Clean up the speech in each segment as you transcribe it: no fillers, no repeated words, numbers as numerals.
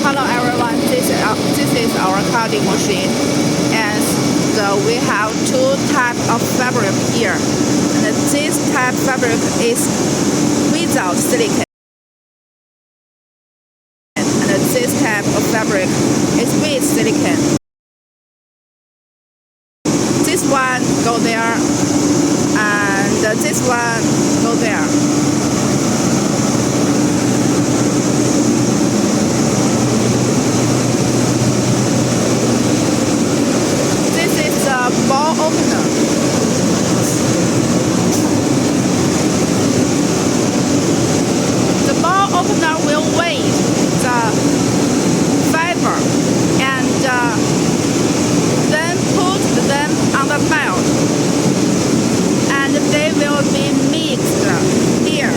Hello everyone, this is our cutting machine, and we have two types of fabric here. And this type fabric is without silicone, and this type of fabric is with silicone. This one go there, and this one go there. Ball opener. The ball opener will weigh the fiber and then put them on the belt, and they will be mixed here,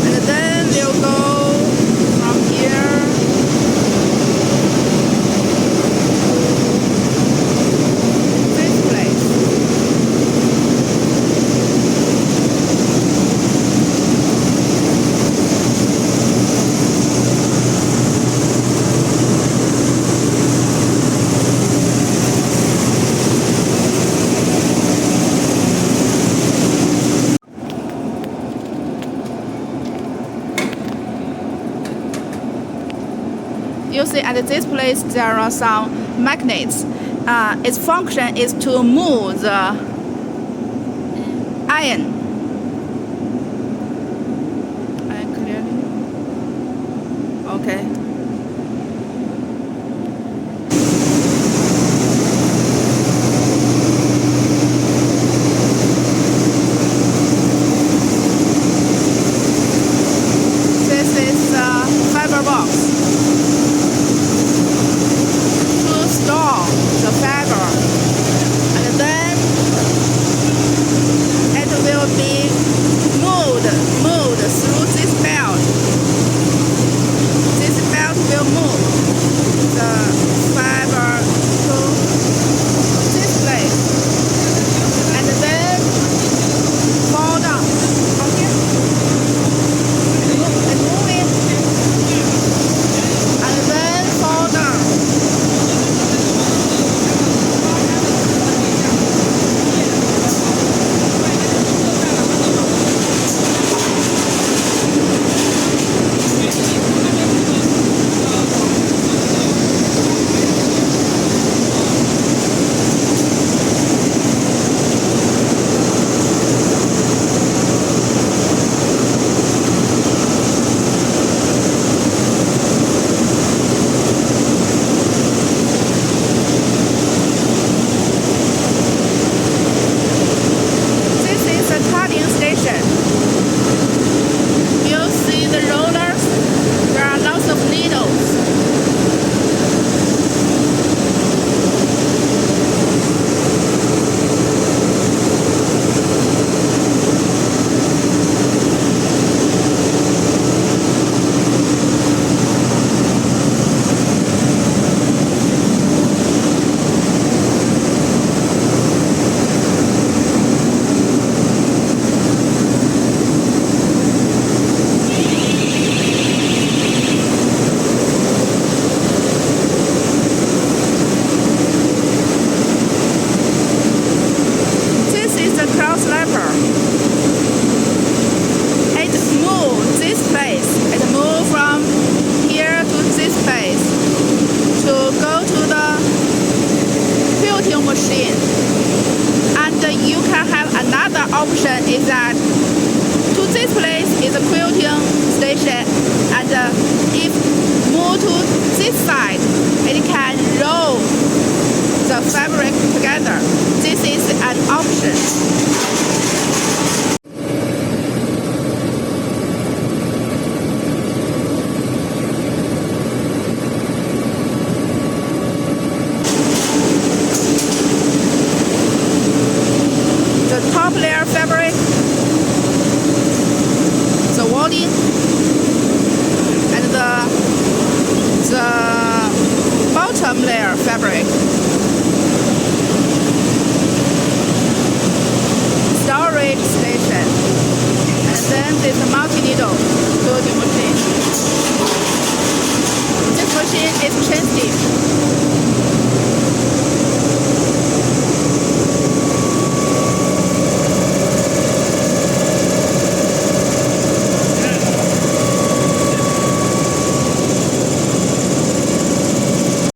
and then we'll go from here. You see, at this place there are some magnets. Its function is to move the iron. Iron clearly? Okay. This is a fiber box. The fiber, and then it will be moved through this belt. This belt will move the fiber to this place, and then fall down from here. And move it, and then fall down. Machine, and you can have another option is that to this place is a quilting station, and if move to this side, it can roll the fabric together. This is an option. Top layer fabric, the wadding, and the chain stitch.